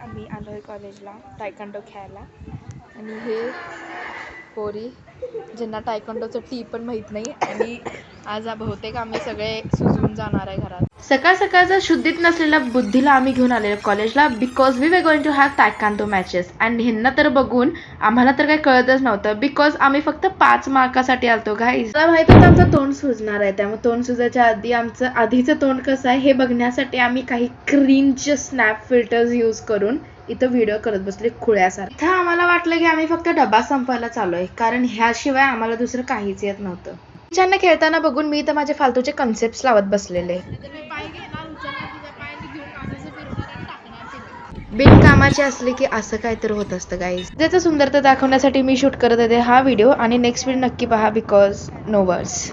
आम्ही आलो आहे कॉलेजला टायकांडो खेळायला आणि हे पोरी ज्यांना टायकांडोचं टी पण माहीत नाही आणि आज बहुतेक आम्ही सगळे सुजून जाणार आहे घरात. सकाळ सकाळचा शुद्धीत नसलेल्या बुद्धीला आम्ही घेऊन आलेलो कॉलेजला because we were going to have taekwondo matches and ह्यांना तर बघून आम्हाला तर काही कळतच नव्हतं बिकॉज आम्ही फक्त 5 मार्कासाठी आलतो गाईज. मला माहित होतं आमचं तोंड सुजणार आहे त्यामुळे तोंड सुजायच्या आधी आमचं आधीचं तोंड कसं आहे हे बघण्यासाठी आम्ही काही क्रिंज स्नॅप फिल्टर्स यूज करून इथं व्हिडिओ करत बसले खुळ्यासारखं. इथं आम्हाला वाटलं की आम्ही फक्त डबा संपवायला चाललोय कारण ह्याशिवाय आम्हाला दुसरं काहीच येत नव्हतं. ज्यांना खेळताना बघून मी तर माझे फालतूचे कन्सेप्ट लावत बसलेले. बिनकामाचे असले की असं काहीतरी होत असतं गाईज. ज्याचं सुंदरता दाखवण्यासाठी मी शूट करत होते हा व्हिडिओ आणि नेक्स्ट व्हिडिओ नक्की पहा बिकॉज नो वर्ड्स.